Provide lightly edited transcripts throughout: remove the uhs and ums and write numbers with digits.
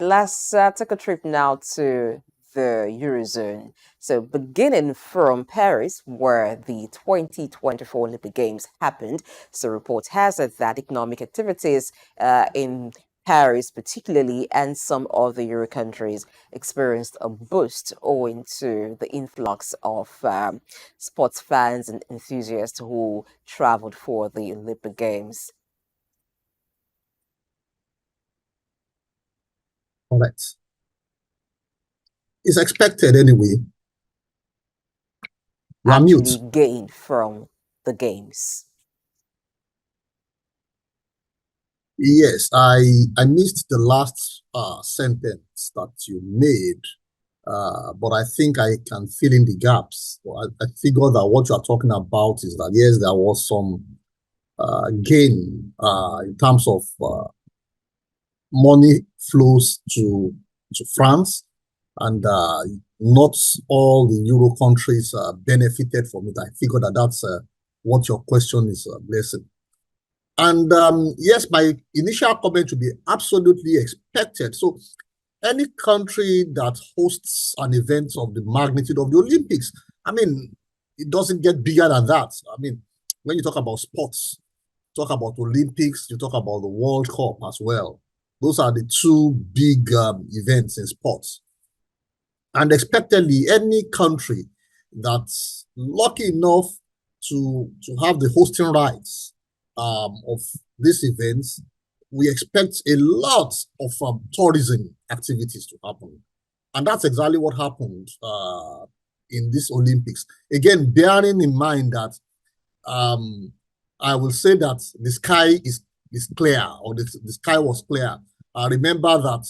Let's take a trip now to the Eurozone. So, beginning from Paris, where the 2024 Olympic Games happened, so report has it that economic activities in Paris, particularly, and some other Euro countries experienced a boost owing to the influx of sports fans and enthusiasts who traveled for the Olympic Games. Correct. It's expected anyway. Actually gained from the games. Yes, I missed the last sentence that you made, but I think I can fill in the gaps. I figure that what you are talking about is that yes, there was some gain in terms of money flows to France, and not all the Euro countries benefited from it. I figure that that's what your question is blessing. And yes, my initial comment would be absolutely expected. So any country that hosts an event of the magnitude of the Olympics, I mean, it doesn't get bigger than that. I mean, when you talk about sports, talk about Olympics, you talk about the World Cup as well. Those are the two big events in sports. And expectedly, any country that's lucky enough to have the hosting rights of these events, we expect a lot of tourism activities to happen. And that's exactly what happened in this Olympics. Again, bearing in mind that I will say that the sky is clear, or the sky was clear. Remember that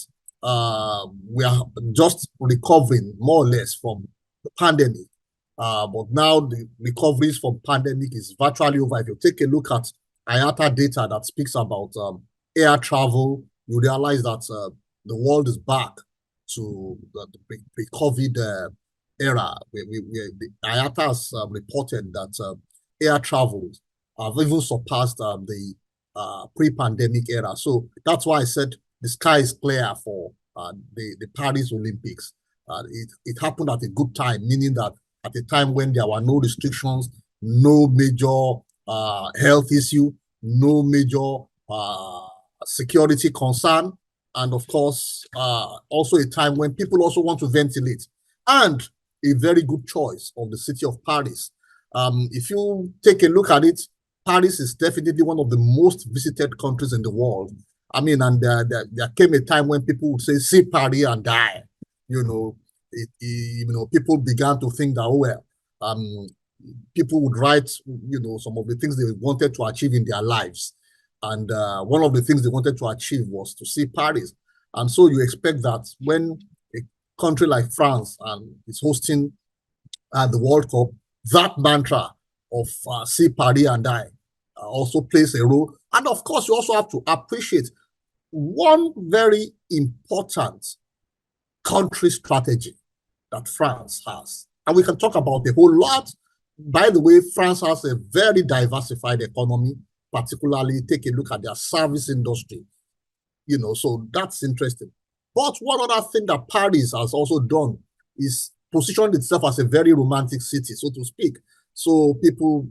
we are just recovering more or less from the pandemic. But now the recoveries from pandemic is virtually over. If you take a look at IATA data that speaks about air travel, you realize that the world is back to the pre-COVID era. The IATA has reported that air travel have even surpassed the pre-pandemic era. So that's why I said the sky is clear for the Paris Olympics. It happened at a good time, meaning that at a time when there were no restrictions, no major health issue, no major security concern, and of course, also a time when people also want to ventilate, and a very good choice of the city of Paris. If you take a look at it, Paris is definitely one of the most visited countries in the world. I mean, and there came a time when people would say, "See Paris and die." You know, people began to think that, oh well, people would write, some of the things they wanted to achieve in their lives, and one of the things they wanted to achieve was to see Paris. And so you expect that when a country like France is hosting the World Cup, that mantra of see Paris and die also plays a role. And of course, you also have to appreciate one very important country strategy that France has. And we can talk about a whole lot. By the way, France has a very diversified economy, particularly take a look at their service industry. So that's interesting. But one other thing that Paris has also done is positioned itself as a very romantic city, so to speak. So people,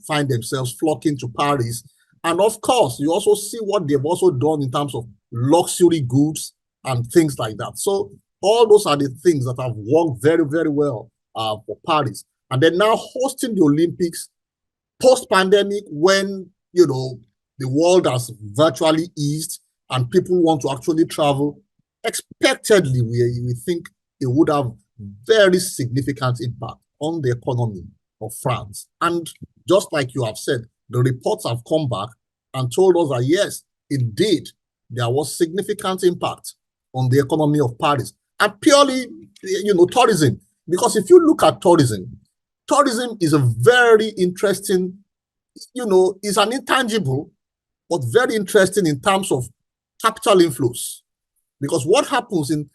find themselves flocking to Paris. And of course, you also see what they've also done in terms of luxury goods and things like that. So all those are the things that have worked very, very well for Paris. And then now hosting the Olympics post-pandemic, when, the world has virtually eased and people want to actually travel, expectedly, we think it would have very significant impact on the economy of France. And just like you have said, the reports have come back and told us that, yes, indeed, there was significant impact on the economy of Paris. And purely, tourism. Because if you look at tourism is a very interesting, is an intangible, but very interesting in terms of capital inflows. Because what happens in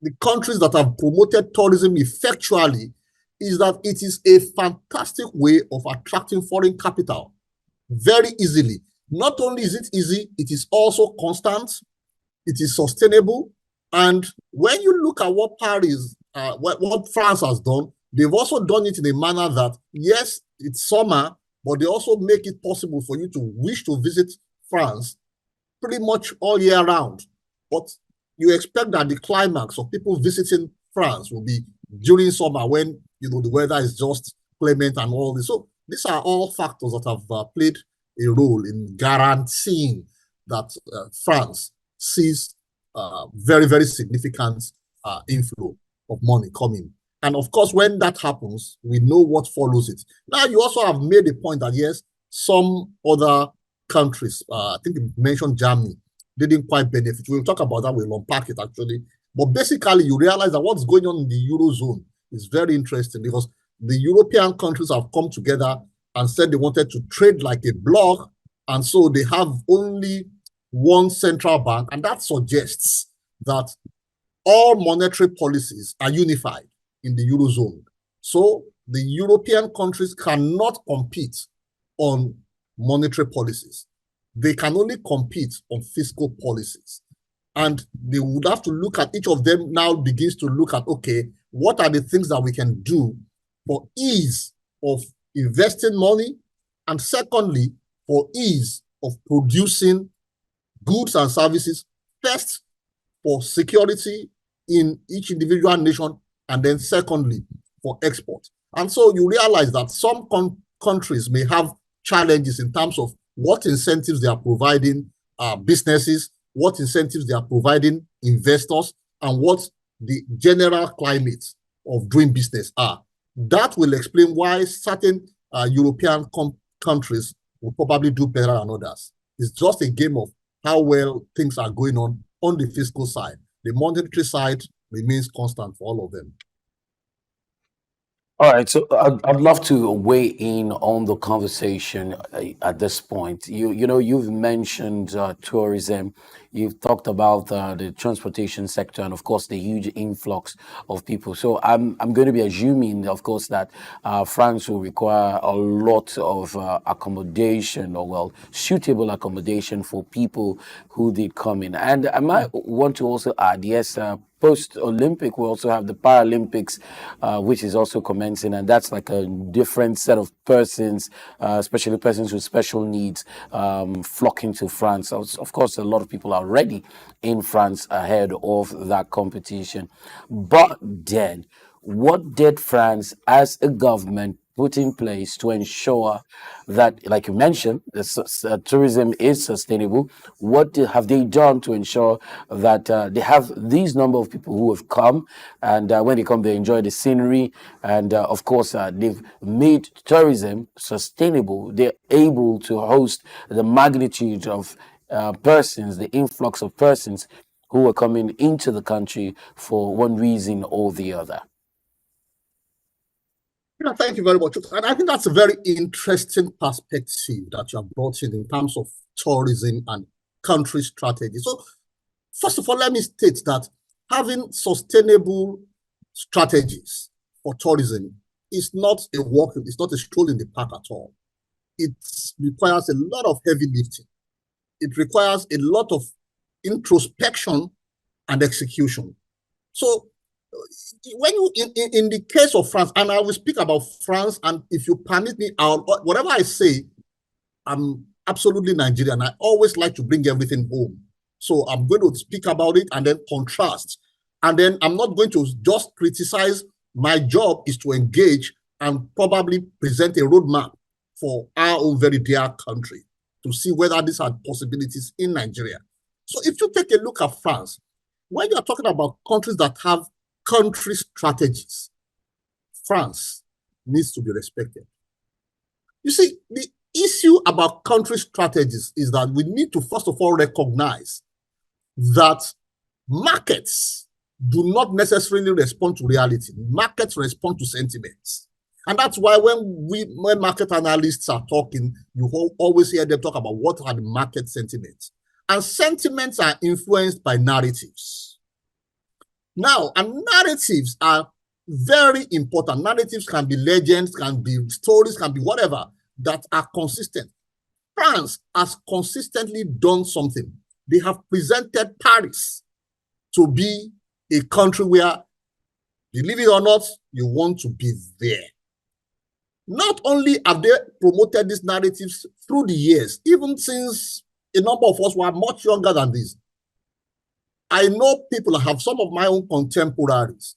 the countries that have promoted tourism effectually is that it is a fantastic way of attracting foreign capital very easily. Not only is it easy, it is also constant. it is sustainable. And when you look at what what France has done, they've also done it in a manner that, yes, it's summer, but they also make it possible for you to wish to visit France pretty much all year round. But you expect that the climax of people visiting France will be during summer when, you know, the weather is just clement and all this. So these are all factors that have played a role in guaranteeing that France sees very, very significant inflow of money coming. And of course, when that happens, we know what follows it. Now, you also have made a point that, yes, some other countries, I think you mentioned Germany, didn't quite benefit. We'll talk about that, we'll unpack it actually. But basically, you realize that what's going on in the Eurozone is very interesting, because the European countries have come together and said they wanted to trade like a bloc, and so they have only one central bank, and that suggests that all monetary policies are unified in the Eurozone. So the European countries cannot compete on monetary policies. They can only compete on fiscal policies. And they would have to look at, each of them now begins to look at, okay, what are the things that we can do for ease of investing money? And secondly, for ease of producing goods and services, first for security in each individual nation, and then secondly, for export. And so you realize that some countries may have challenges in terms of what incentives they are providing businesses, what incentives they are providing investors, and what the general climate of doing business are. That will explain why certain European countries will probably do better than others. It's just a game of how well things are going on the fiscal side. The monetary side remains constant for all of them. All right, so I'd love to weigh in on the conversation at this point. You know, you've mentioned tourism, you've talked about the transportation sector, and of course the huge influx of people. So I'm going to be assuming, of course, that France will require a lot of accommodation, or well, suitable accommodation for people who did come in. And I might want to also add, yes, post-Olympic, we also have the Paralympics, which is also commencing, and that's like a different set of persons, especially persons with special needs, flocking to France. Of course, a lot of people are already in France ahead of that competition. But then, what did France as a government put in place to ensure that, like you mentioned, tourism is sustainable? What have they done to ensure that they have these number of people who have come, and when they come, they enjoy the scenery, and of course, they've made tourism sustainable. They're able to host the magnitude of persons, the influx of persons who are coming into the country for one reason or the other. Yeah, thank you very much. And I think that's a very interesting perspective that you have brought in terms of tourism and country strategy. So, first of all, let me state that having sustainable strategies for tourism is not a walk, it's not a stroll in the park at all. It requires a lot of heavy lifting. It requires a lot of introspection and execution. So, when you in the case of France, and I will speak about France, and if you permit me, whatever I say, I'm absolutely Nigerian. I always like to bring everything home. So I'm going to speak about it and then contrast. And then I'm not going to just criticize. My job is to engage and probably present a roadmap for our own very dear country to see whether these are possibilities in Nigeria. So if you take a look at France, when you are talking about countries that have country strategies, France needs to be respected. You see, the issue about country strategies is that we need to first of all recognize that markets do not necessarily respond to reality. Markets respond to sentiments. And that's why when market analysts are talking, you always hear them talk about what are the market sentiments. And sentiments are influenced by narratives. Now, and narratives are very important. Narratives can be legends, can be stories, can be whatever, that are consistent. France has consistently done something. they have presented Paris to be a country where, believe it or not, you want to be there. Not only have they promoted these narratives through the years, even since a number of us were much younger than this. I know people, I have some of my own contemporaries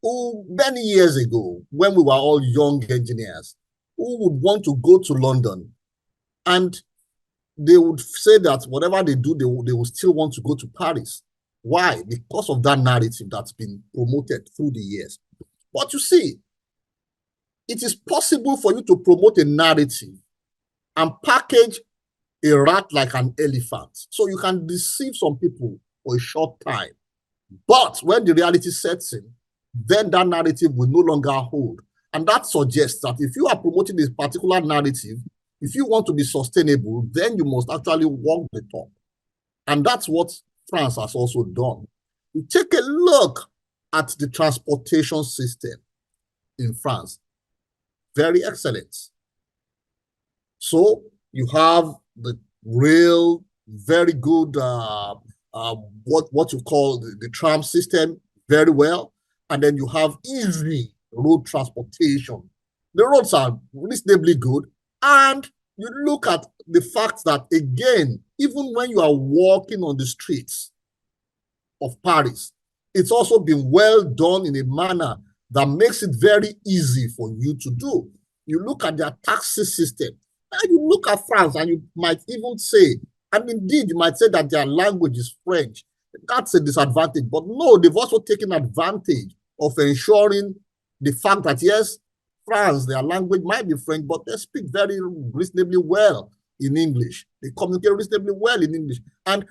who many years ago, when we were all young engineers, who would want to go to London, and they would say that whatever they do, they will still want to go to Paris. Why? Because of that narrative that's been promoted through the years. But you see, it is possible for you to promote a narrative and package a rat like an elephant. So you can deceive some people for a short time. But when the reality sets in, then that narrative will no longer hold. And that suggests that if you are promoting this particular narrative, if you want to be sustainable, then you must actually walk the talk. And that's what France has also done. You take a look at the transportation system in France. Very excellent. So you have the rail, very good, what you call the tram system, very well. And then you have easy road transportation. The roads are reasonably good. And you look at the fact that, again, even when you are walking on the streets of Paris, it's also been well done in a manner that makes it very easy for you to do. You look at their taxi system, and you look at France, and you might even say, and indeed you might say that their language is French. That's a disadvantage. But no, they've also taken advantage of ensuring the fact that, yes, France, their language might be French, but they speak very reasonably well in English. They communicate reasonably well in English. And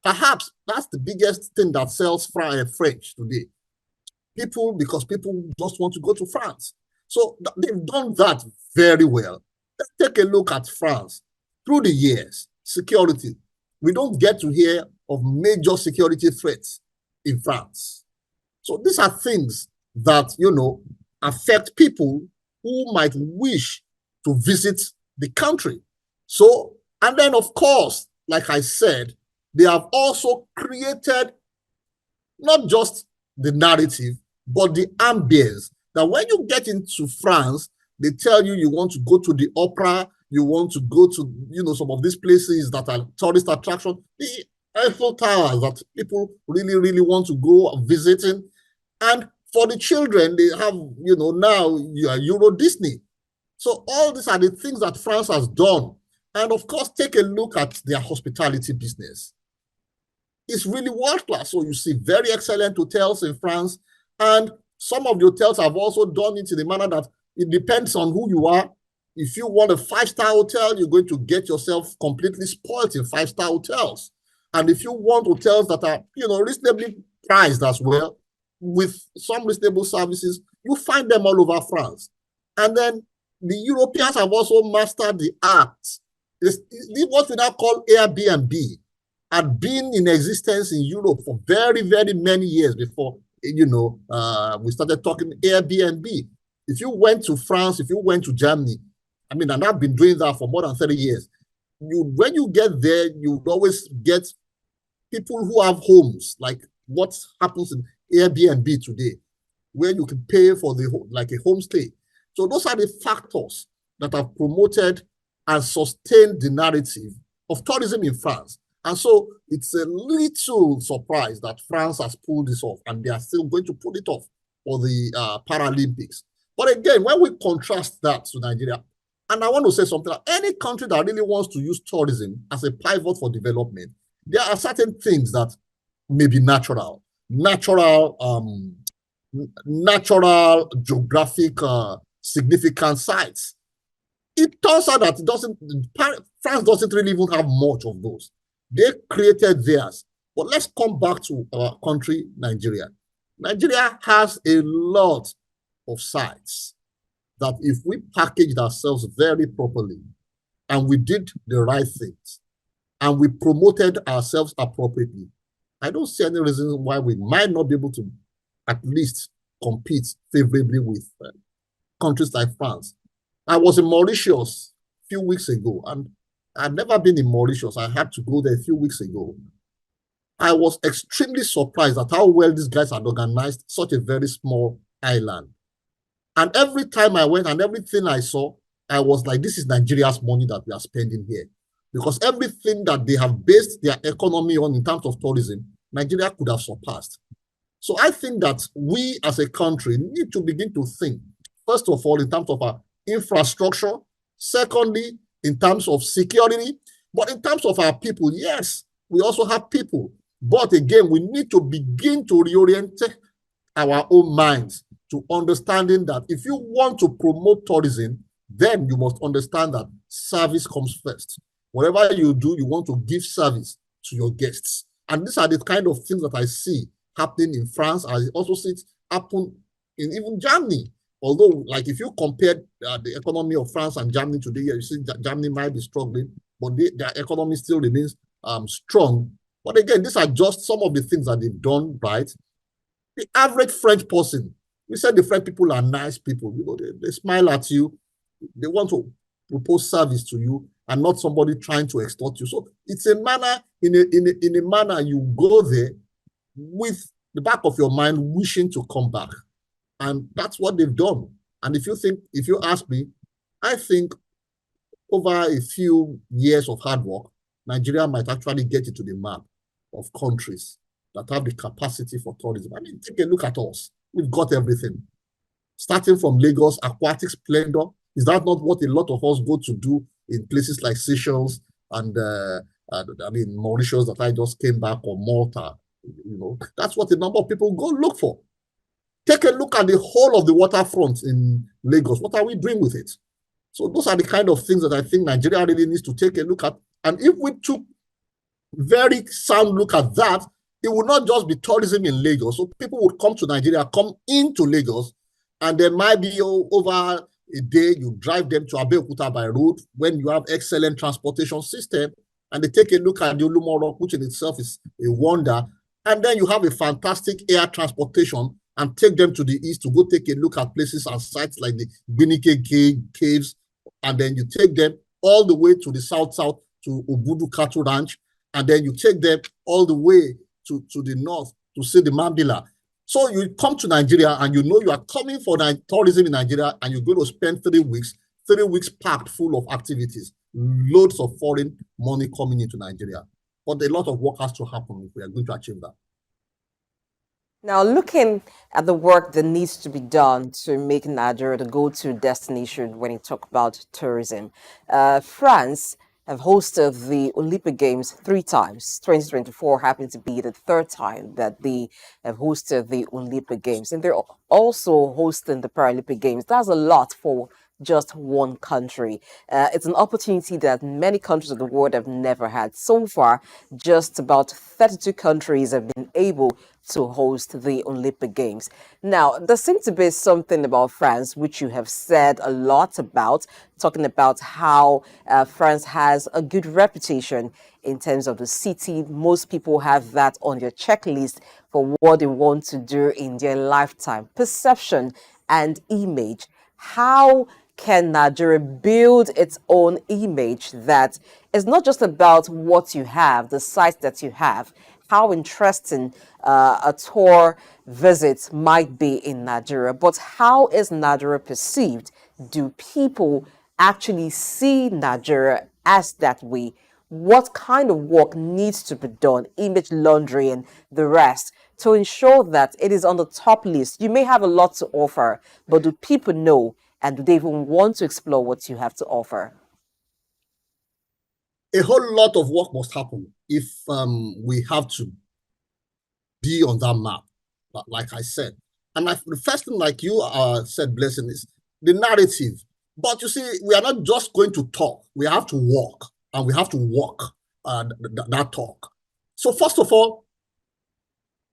perhaps that's the biggest thing that sells French today. Because people just want to go to France. So they've done that very well. Let's take a look at France. Through the years, security. We don't get to hear of major security threats in France. So these are things that, affect people who might wish to visit the country. So, and then of course, like I said, they have also created not just the narrative, but the ambience, that when you get into France, they tell you want to go to the opera, you want to go to, some of these places that are tourist attraction, the Eiffel Towers that people really, really want to go visiting. And for the children, they have, now Euro Disney. So all these are the things that France has done. And of course, take a look at their hospitality business. It's really world-class. So you see very excellent hotels in France. And some of the hotels have also done it in the manner that it depends on who you are. If you want a 5-star hotel, you're going to get yourself completely spoiled in 5-star hotels. And if you want hotels that are, reasonably priced as well, with some reasonable services, you find them all over France. And then the Europeans have also mastered the art. This what we now call Airbnb had been in existence in Europe for very, very many years before, we started talking Airbnb. If you went to France, if you went to Germany, and I've been doing that for more than 30 years, when you get there, you always get people who have homes, like what happens in Airbnb today, where you can pay for like a homestay. So those are the factors that have promoted and sustained the narrative of tourism in France. And so it's a little surprise that France has pulled this off, and they are still going to pull it off for the Paralympics. But again, when we contrast that to Nigeria, and I want to say something, like any country that really wants to use tourism as a pivot for development, there are certain things that may be natural geographic significant sites. It turns out that France doesn't really even have much of those. They created theirs. But let's come back to our country, Nigeria. Nigeria has a lot of sites that if we packaged ourselves very properly and we did the right things and we promoted ourselves appropriately, I don't see any reason why we might not be able to at least compete favorably with countries like France. I was in Mauritius a few weeks ago, and I've never been in Mauritius. I had to go there a few weeks ago. I was extremely surprised at how well these guys had organized such a very small island. And every time I went and everything I saw, I was like, this is Nigeria's money that we are spending here. Because everything that they have based their economy on in terms of tourism, Nigeria could have surpassed. So I think that we as a country need to begin to think, first of all, in terms of our infrastructure, secondly, in terms of security, but in terms of our people, yes, we also have people. But again, we need to begin to reorient our own minds to understanding that if you want to promote tourism, then you must understand that service comes first. Whatever you do, you want to give service to your guests. And these are the kind of things that I see happening in France. I also see it happen in even Germany. Although, like if you compare the economy of France and Germany today, you see Germany might be struggling, but their economy still remains strong. But again, these are just some of the things that they've done right. The average French person, we said the French people are nice people. You know, they smile at you. They want to propose service to you and not somebody trying to extort you. So it's a manner, in a manner you go there with the back of your mind wishing to come back. And that's what they've done. And if you ask me, I think over a few years of hard work, Nigeria might actually get into the map of countries that have the capacity for tourism. I mean, take a look at us. We've got everything. Starting from Lagos, aquatic splendor. Is that not what a lot of us go to do in places like Seychelles and Mauritius that I just came back, or Malta? You know, that's what a number of people go look for. Take a look at the whole of the waterfront in Lagos. What are we doing with it? So those are the kind of things that I think Nigeria really needs to take a look at. And if we took very sound look at that, it would not just be tourism in Lagos. So people would come to Nigeria, come into Lagos, and there might be over a day you drive them to Abeokuta by road when you have excellent transportation system, and they take a look at the Olumo Rock, which in itself is a wonder. And then you have a fantastic air transportation and take them to the east to go take a look at places and sites like the Binike caves. And then you take them all the way to the south to Obudu Cattle Ranch. And then you take them all the way to the north to see the Mambila. So you come to Nigeria and you know you are coming for tourism in Nigeria, and you're going to spend 3 weeks packed full of activities, loads of foreign money coming into Nigeria. But a lot of work has to happen if we are going to achieve that. Now, looking at the work that needs to be done to make Nigeria the go-to destination when you talk about tourism, France have hosted the Olympic Games 3 times. 2024 happened to be the 3rd time that they have hosted the Olympic Games. And they're also hosting the Paralympic Games. That's a lot for just one country. It's an opportunity that many countries of the world have never had. So far, just about 32 countries have been able to host the Olympic Games. Now, there seems to be something about France, which you have said a lot about, talking about how France has a good reputation in terms of the city. Most people have that on their checklist for what they want to do in their lifetime. Perception and image. How can Nigeria build its own image that is not just about what you have, the sites that you have, how interesting a tour visit might be in Nigeria, but how is Nigeria perceived? Do people actually see Nigeria as that way? What kind of work needs to be done, image laundry and the rest, to ensure that it is on the top list? You may have a lot to offer, but do people know, and do they even want to explore what you have to offer? A whole lot of work must happen if we have to be on that map, like I said. And the first thing, like you said, Blessing, is the narrative. But you see, we are not just going to talk. We have to walk, and we have to walk that talk. So first of all,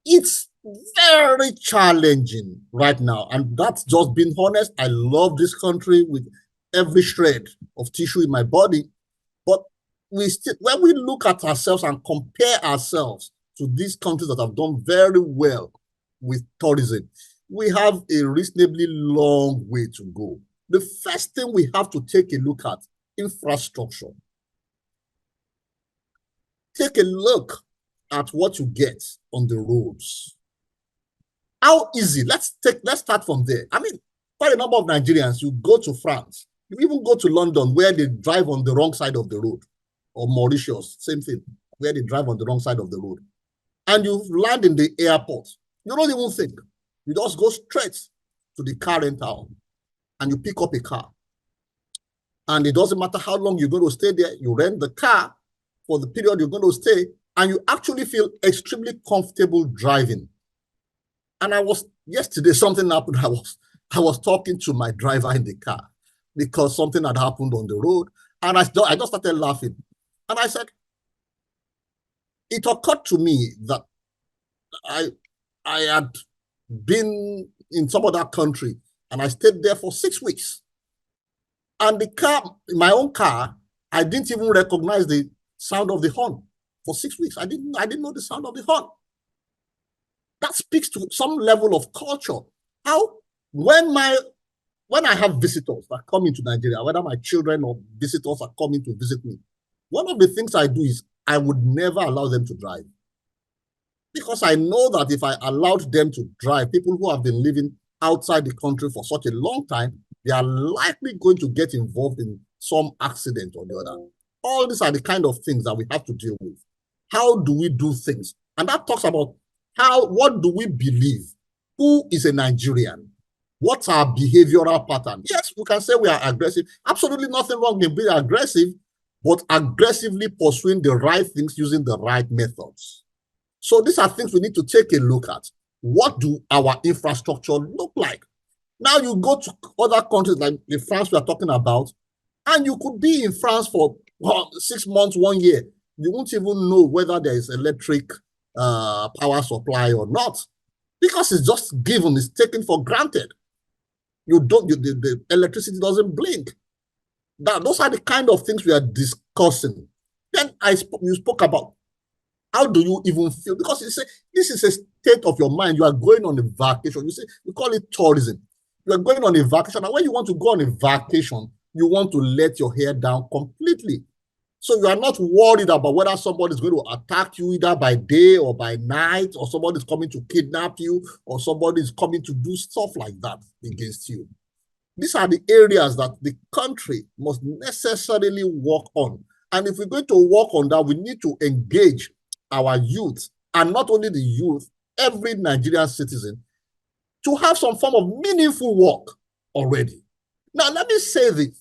it's very challenging right now. And that's just being honest. I love this country with every shred of tissue in my body. But when we look at ourselves and compare ourselves to these countries that have done very well with tourism, we have a reasonably long way to go. The first thing we have to take a look at, infrastructure. Take a look at what you get on the roads, how easy, let's start from there. I mean, quite a number of Nigerians, you go to France, you even go to London where they drive on the wrong side of the road, or Mauritius, same thing, where they drive on the wrong side of the road. And you land in the airport. You don't even think. You just go straight to the car rental and you pick up a car. And it doesn't matter how long you're going to stay there. You rent the car for the period you're going to stay, and you actually feel extremely comfortable driving. And yesterday, something happened. I was talking to my driver in the car because something had happened on the road. And I just started laughing. And I said, it occurred to me that I had been in some other country and I stayed there for 6 weeks. And the car, my own car, I didn't even recognize the sound of the horn for 6 weeks. I didn't know the sound of the horn. That speaks to some level of culture. How when I have visitors that come into Nigeria, whether my children or visitors are coming to visit me, one of the things I do is I would never allow them to drive. Because I know that if I allowed them to drive, people who have been living outside the country for such a long time, they are likely going to get involved in some accident or the other. All these are the kind of things that we have to deal with. How do we do things? And that talks about what do we believe? Who is a Nigerian? What's our behavioral pattern? Yes, we can say we are aggressive. Absolutely nothing wrong in being aggressive, but aggressively pursuing the right things using the right methods. So these are things we need to take a look at. What do our infrastructure look like? Now you go to other countries like the France we are talking about, and you could be in France for 6 months, 1 year. You won't even know whether there is electric power supply or not, because it's just given, it's taken for granted. The electricity doesn't blink. Those are the kind of things we are discussing. Then you spoke about how do you even feel, because this is a state of your mind. You are going on a vacation. We call it tourism. You are going on a vacation, and when you want to go on a vacation, you want to let your hair down completely. So you are not worried about whether somebody is going to attack you either by day or by night, or somebody is coming to kidnap you, or somebody is coming to do stuff like that against you. These are the areas that the country must necessarily work on. And if we're going to work on that, we need to engage our youth, and not only the youth, every Nigerian citizen, to have some form of meaningful work already. Now, let me say this.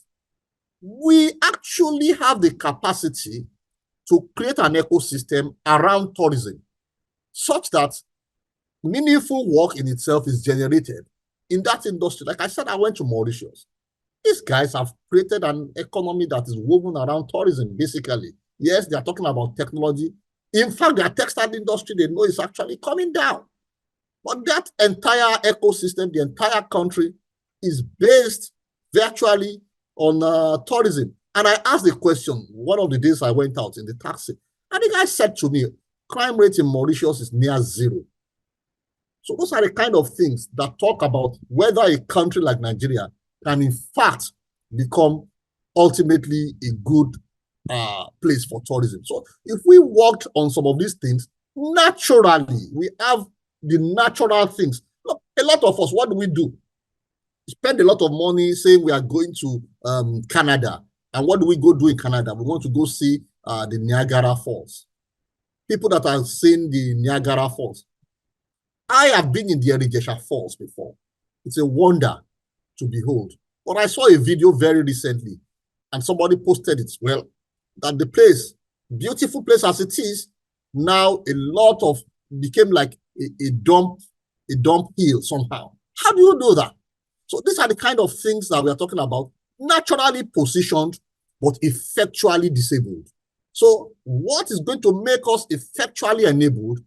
We actually have the capacity to create an ecosystem around tourism such that meaningful work in itself is generated in that industry. Like I said, I went to Mauritius. These guys have created an economy that is woven around tourism, basically. Yes, they are talking about technology. In fact, their textile industry, they know is actually coming down. But that entire ecosystem, the entire country, is based virtually on tourism. And I asked the question, one of the days I went out in the taxi, and the guy said to me, crime rate in Mauritius is near zero. So those are the kind of things that talk about whether a country like Nigeria can in fact become ultimately a good place for tourism. So if we worked on some of these things, naturally, we have the natural things. Look, a lot of us, what do? Spend a lot of money saying we are going to Canada. And what do we go do in Canada? We want to go see the Niagara Falls. People that have seen the Niagara Falls. I have been in the Yele Falls before. It's a wonder to behold. But I saw a video very recently, and somebody posted it. Well, that the place, beautiful place as it is, now a lot of became like a dump hill somehow. How do you do that? So these are the kind of things that we are talking about, naturally positioned, but effectually disabled. So what is going to make us effectually enabled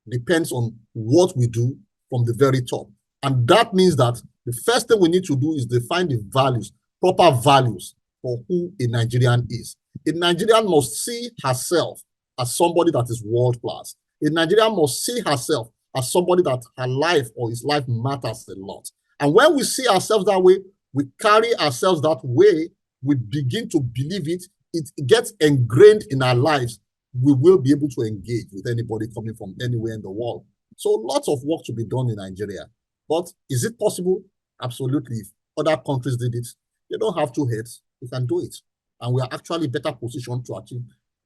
depends on what we do from the very top. And that means that the first thing we need to do is define the values, proper values for who a Nigerian is. A Nigerian must see herself as somebody that is world class. A Nigerian must see herself as somebody that her life or his life matters a lot. And when we see ourselves that way, we carry ourselves that way, we begin to believe it, it gets ingrained in our lives, we will be able to engage with anybody coming from anywhere in the world. So lots of work to be done in Nigeria. But is it possible? Absolutely. If other countries did it, they don't have two heads. We can do it. And we are actually better positioned to achieve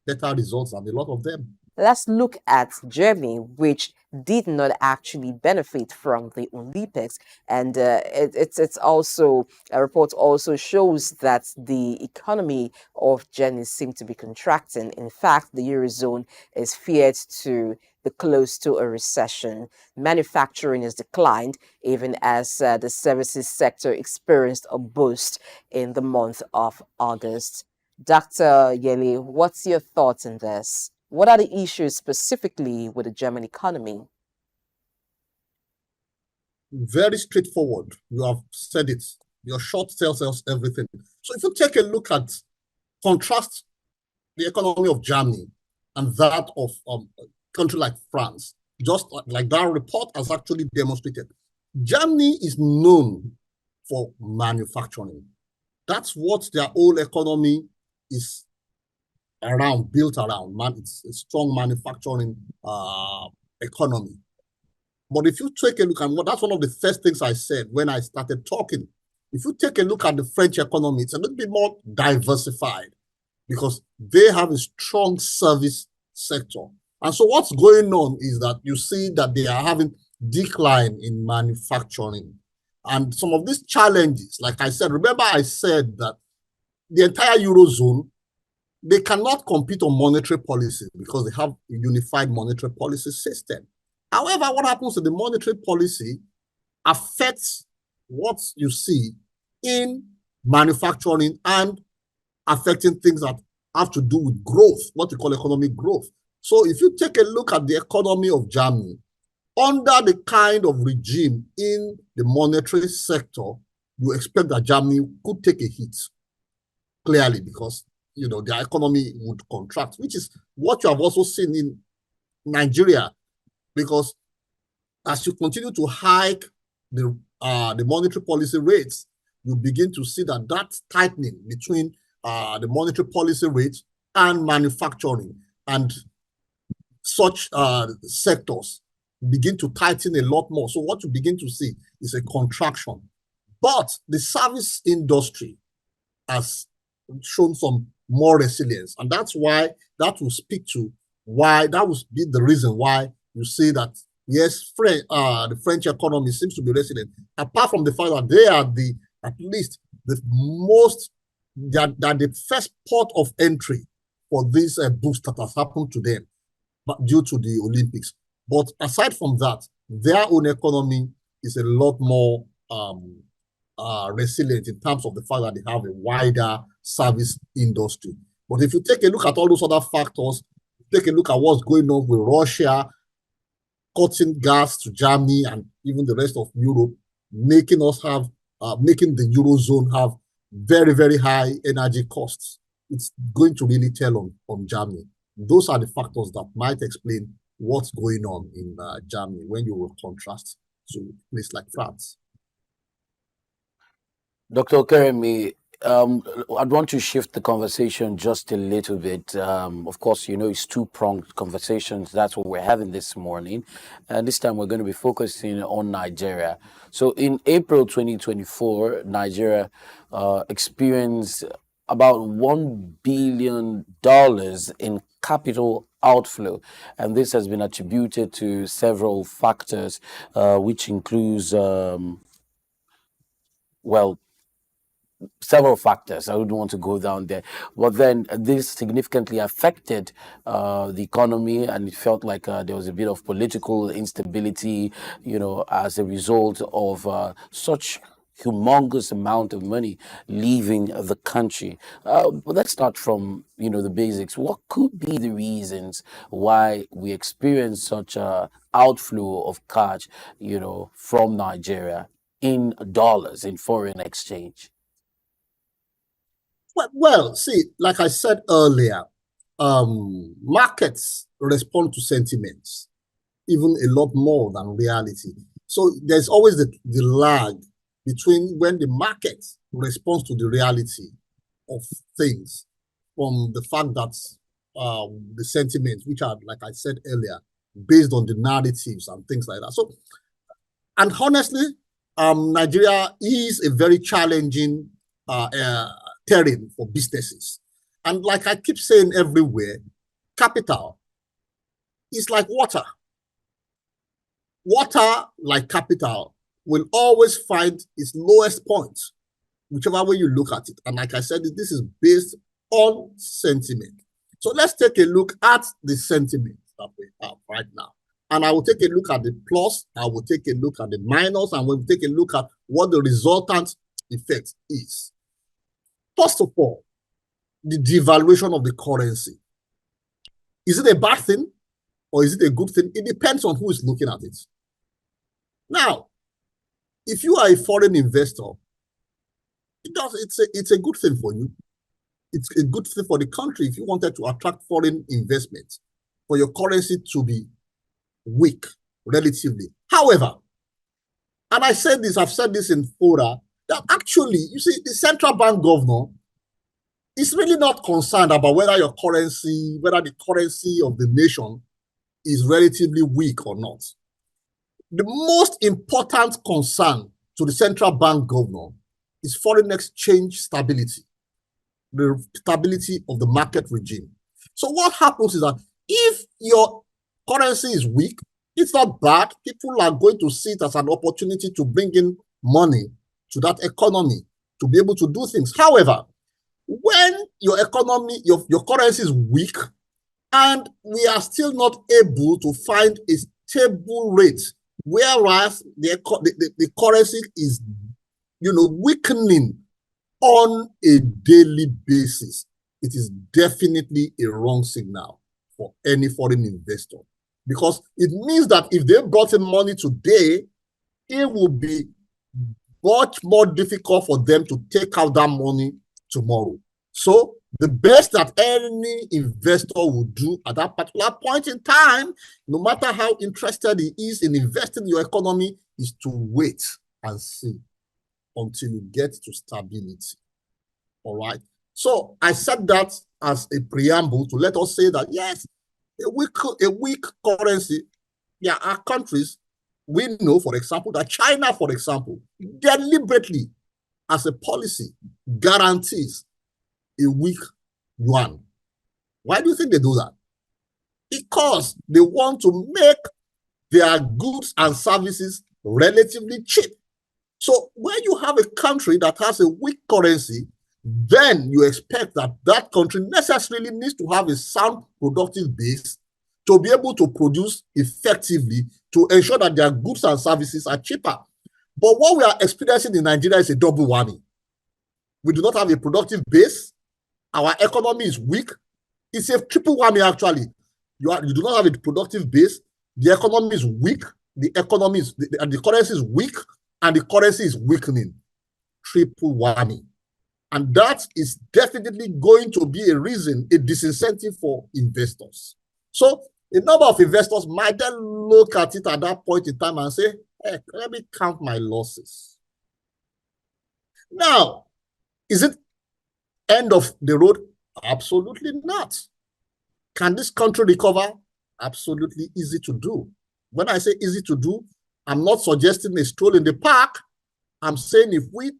better results than a lot of them. Let's look at Germany, which did not actually benefit from the Olympics, and it's also a report also shows that the economy of Germany seems to be contracting. In fact, the Eurozone is feared to be close to a recession. Manufacturing has declined, even as the services sector experienced a boost in the month of August. Dr. Yele, what's your thoughts on this? What are the issues specifically with the German economy? Very straightforward. You have said it. Your short tells us everything. So if you take a look at, contrast the economy of Germany and that of a country like France, just like that report has actually demonstrated, Germany is known for manufacturing. That's what their whole economy is built around. It's a strong manufacturing economy. But if you take a look, and that's one of the first things I said when I started talking. If you take a look at the French economy, it's a little bit more diversified because they have a strong service sector. And so what's going on is that you see that they are having decline in manufacturing. And some of these challenges, like I said, remember I said that the entire Eurozone, they cannot compete on monetary policy because they have a unified monetary policy system. However, what happens to the monetary policy affects what you see in manufacturing and affecting things that have to do with growth, what we call economic growth. So if you take a look at the economy of Germany, under the kind of regime in the monetary sector, you expect that Germany could take a hit, clearly, because their economy would contract, which is what you have also seen in Nigeria, because as you continue to hike the monetary policy rates, you begin to see that tightening between the monetary policy rates and manufacturing and such sectors begin to tighten a lot more. So what you begin to see is a contraction. But the service industry has shown some more resilience. And that's why that will speak to why that will be the reason why you see that, yes, the French economy seems to be resilient, apart from the fact that they are at least the most, that the first port of entry for this boost that has happened to them due to the Olympics. But aside from that, their own economy is a lot more resilient in terms of the fact that they have a wider service industry. But if you take a look at all those other factors, take a look at what's going on with Russia, cutting gas to Germany and even the rest of Europe, making the Eurozone have very, very high energy costs. It's going to really tell on Germany. Those are the factors that might explain what's going on in Germany when you will contrast to a place like France. Dr. Okeremi, I'd want to shift the conversation just a little bit. Of course, it's two-pronged conversations. That's what we're having this morning. And this time we're going to be focusing on Nigeria. So in April 2024, Nigeria experienced about $1 billion in capital outflow. And this has been attributed to several factors, which includes, several factors. I wouldn't want to go down there. But then this significantly affected the economy, and it felt like there was a bit of political instability, as a result of such humongous amount of money leaving the country. But let's start from, the basics. What could be the reasons why we experience such a outflow of cash, from Nigeria in dollars, in foreign exchange? Well, see, like I said earlier, markets respond to sentiments even a lot more than reality. So there's always the lag between when the market responds to the reality of things, from the fact that the sentiments, which are, like I said earlier, based on the narratives and things like that. So, and honestly, Nigeria is a very challenging terrain for businesses. And like I keep saying everywhere, capital is like water. Water, like capital, will always find its lowest point, whichever way you look at it. And like I said, this is based on sentiment. So let's take a look at the sentiment that we have right now. And I will take a look at the plus, I will take a look at the minus, and we'll take a look at what the resultant effect is. First of all, the devaluation of the currency. Is it a bad thing or is it a good thing? It depends on who is looking at it. Now, if you are a foreign investor, it's a good thing for you. It's a good thing for the country if you wanted to attract foreign investment, for your currency to be weak relatively. However, and I've said this in fora, that actually, you see, the central bank governor is really not concerned about whether the currency of the nation is relatively weak or not. The most important concern to the central bank governor is foreign exchange stability, the stability of the market regime. So what happens is that if your currency is weak, it's not bad. People are going to see it as an opportunity to bring in money to that economy to be able to do things. However, when your economy, your currency is weak, and we are still not able to find a stable rate, whereas the currency is, weakening on a daily basis, it is definitely a wrong signal for any foreign investor, because it means that if they brought in money today, it will be much more difficult for them to take out that money tomorrow. So the best that any investor would do at that particular point in time, no matter how interested he is in investing in your economy, is to wait and see until you get to stability. All right. So I said that as a preamble to let us say that, yes, a weak currency, there are countries, we know, for example, that China, for example, deliberately, as a policy, guarantees a weak yuan. Why do you think they do that? Because they want to make their goods and services relatively cheap. So when you have a country that has a weak currency, then you expect that that country necessarily needs to have a sound productive base to be able to produce effectively, to ensure that their goods and services are cheaper. But what we are experiencing in Nigeria is a double whammy. We do not have a productive base. Our economy is weak. It's a triple whammy, actually. You do not have a productive base. The economy is weak. The currency is weak, and the currency is weakening. Triple whammy. And that is definitely going to be a reason, a disincentive for investors. So a number of investors might then look at it at that point in time and say, hey, let me count my losses. Now, is it end of the road? Absolutely not. Can this country recover? Absolutely easy to do. When I say easy to do, I'm not suggesting a stroll in the park. I'm saying if we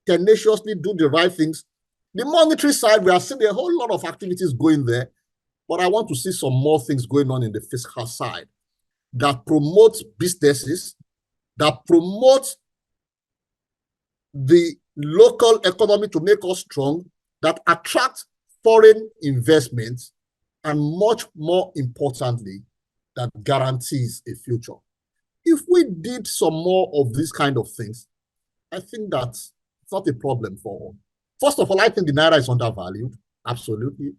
tenaciously do the right things, the monetary side, we are seeing a whole lot of activities going there, but I want to see some more things going on in the fiscal side that promotes businesses, that promotes the local economy to make us strong, that attract foreign investments, and much more importantly, that guarantees a future. If we did some more of these kind of things, I think that's not a problem for all. First of all, I think the Naira is undervalued, absolutely.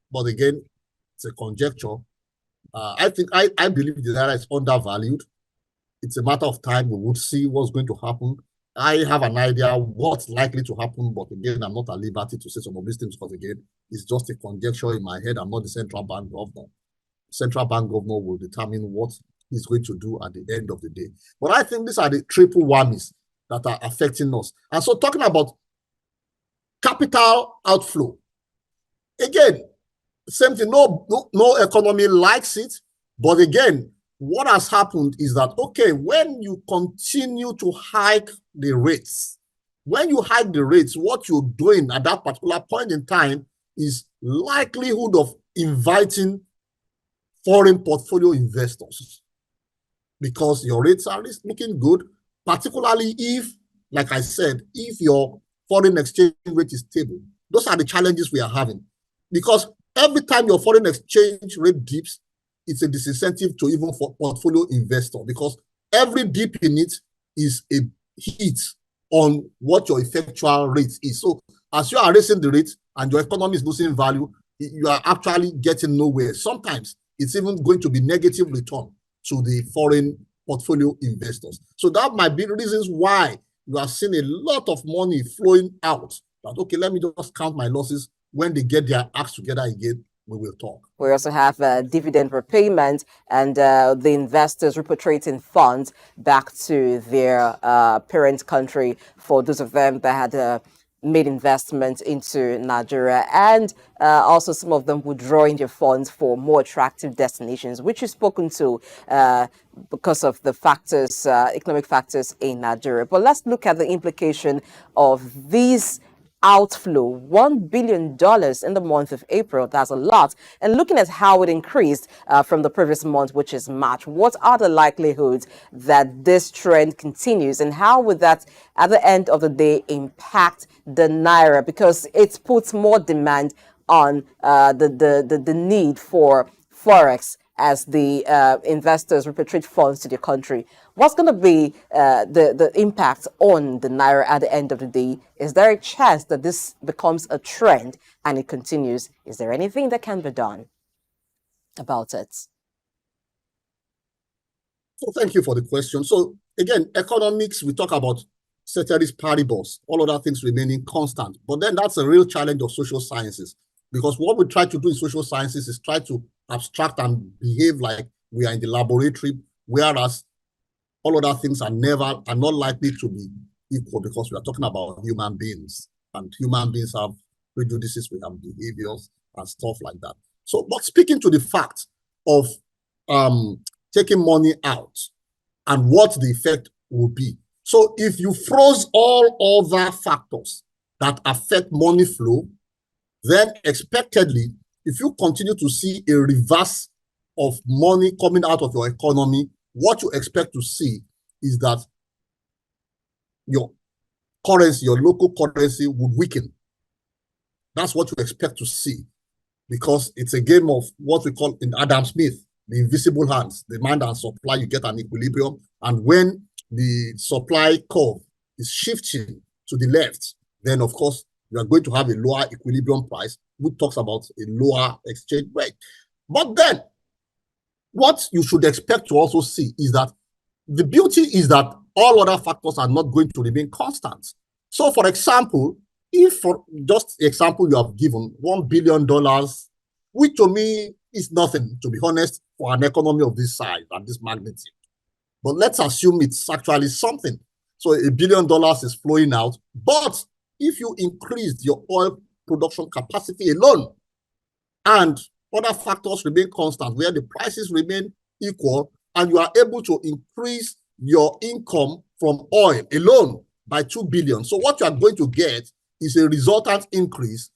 But again, it's a conjecture. I believe the Naira is undervalued. It's a matter of time. We would see what's going to happen. I have an idea what's likely to happen, but again, I'm not at liberty to say some of these things because again, it's just a conjecture in my head. I'm not the central bank governor. Central bank governor will determine what he's going to do at the end of the day. But I think these are the triple whammies that are affecting us. And so talking about capital outflow, again, same thing. No economy likes it. But again, what has happened is that, okay, when you continue to hike the rates, what you're doing at that particular point in time is likelihood of inviting foreign portfolio investors, because your rates are looking good, particularly if, like I said, if your foreign exchange rate is stable. Those are the challenges we are having, because every time your foreign exchange rate dips, it's a disincentive to even for portfolio investor, because every dip in it is a hit on what your effectual rate is. So as you are raising the rate and your economy is losing value, you are actually getting nowhere. Sometimes it's even going to be negative return to the foreign portfolio investors. So that might be reasons why you are seeing a lot of money flowing out. That, okay, let me just count my losses. When they get their acts together again, we will talk. We also have dividend repayment and the investors repatriating funds back to their parent country for those of them that had made investments into Nigeria, and also some of them withdrawing their funds for more attractive destinations, which is spoken to because of the factors, economic factors in Nigeria. But let's look at the implication of these outflow, $1 billion in the month of April. That's a lot. And looking at how it increased from the previous month, which is March, what are the likelihoods that this trend continues, and how would that at the end of the day impact the Naira? Because it puts more demand on the need for Forex as the investors repatriate funds to their country. What's going to be the impact on the Naira at the end of the day? Is there a chance that this becomes a trend and it continues? Is there anything that can be done about it? So thank you for the question. So again, economics, we talk about ceteris paribus, all other things remaining constant. But then that's a real challenge of social sciences, because what we try to do in social sciences is try to abstract and behave like we are in the laboratory, whereas all other things are not likely to be equal, because we are talking about human beings, and human beings have prejudices, we have behaviors and stuff like that. So, but speaking to the fact of taking money out and what the effect will be. So if you froze all other factors that affect money flow, then expectedly, if you continue to see a reverse of money coming out of your economy, what you expect to see is that your currency, your local currency, would weaken. That's what you expect to see, because it's a game of what we call in Adam Smith, the invisible hands, demand and supply. You get an equilibrium, and when the supply curve is shifting to the left, then of course you are going to have a lower equilibrium price, which talks about a lower exchange rate. But then what you should expect to also see is that the beauty is that all other factors are not going to remain constant. So for example, if for just the example you have given, $1 billion, which to me is nothing, to be honest, for an economy of this size and this magnitude. But let's assume it's actually something. So $1 billion is flowing out. But if you increase your oil production capacity alone and other factors remain constant, where the prices remain equal, and you are able to increase your income from oil alone by $2 billion. So what you are going to get is a resultant increase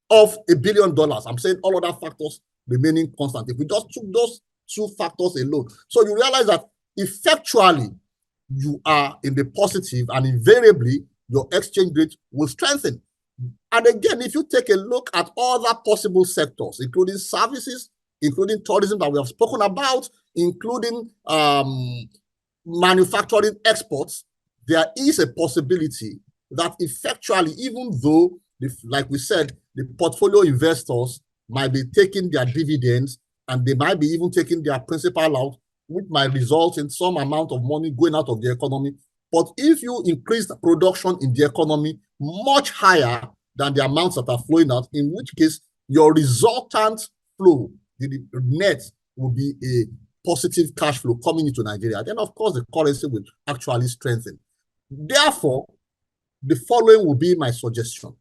of $1 billion. I'm saying all other factors remaining constant. If we just took those two factors alone, so you realize that effectually you are in the positive, and invariably your exchange rate will strengthen. And again, if you take a look at other possible sectors, including services, including tourism that we have spoken about, including manufacturing exports, there is a possibility that effectually, even though, like we said, the portfolio investors might be taking their dividends and they might be even taking their principal out, which might result in some amount of money going out of the economy. But if you increase the production in the economy much higher than the amounts that are flowing out, in which case your resultant flow, the net, will be a positive cash flow coming into Nigeria. Then, of course, the currency will actually strengthen. Therefore, the following will be my suggestion.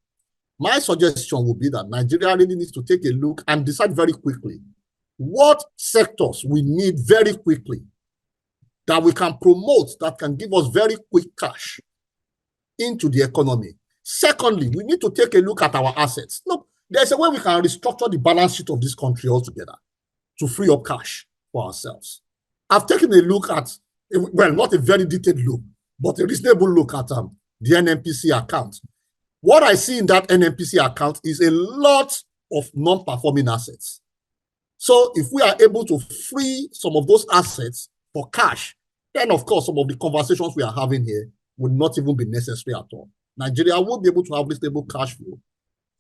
My suggestion would be that Nigeria really needs to take a look and decide very quickly what sectors we need very quickly that we can promote that can give us very quick cash into the economy. Secondly, we need to take a look at our assets. Look, there's a way we can restructure the balance sheet of this country altogether to free up cash for ourselves. I've taken a look at, well, not a very detailed look, but a reasonable look at the NNPC account. What I see in that NNPC account is a lot of non-performing assets. So if we are able to free some of those assets for cash, then of course some of the conversations we are having here would not even be necessary at all. Nigeria will be able to have reasonable cash flow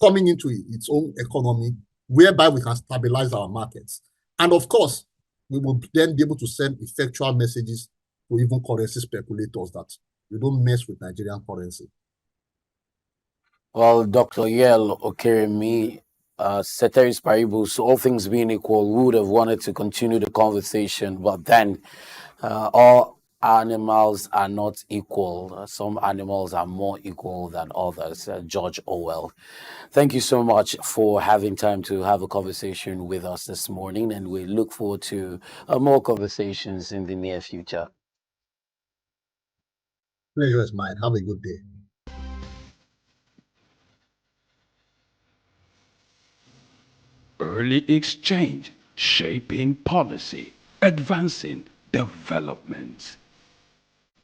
coming into its own economy, whereby we can stabilize our markets. And of course, we will then be able to send effectual messages to even currency speculators that you don't mess with Nigerian currency. Well, Dr. Yele Okeremi, ceteris paribus, all things being equal, we would have wanted to continue the conversation, but then all animals are not equal. Some animals are more equal than others. George Orwell. Thank you so much for having time to have a conversation with us this morning, and we look forward to more conversations in the near future. Pleasure is mine. Have a good day. Early exchange, shaping policy, advancing development.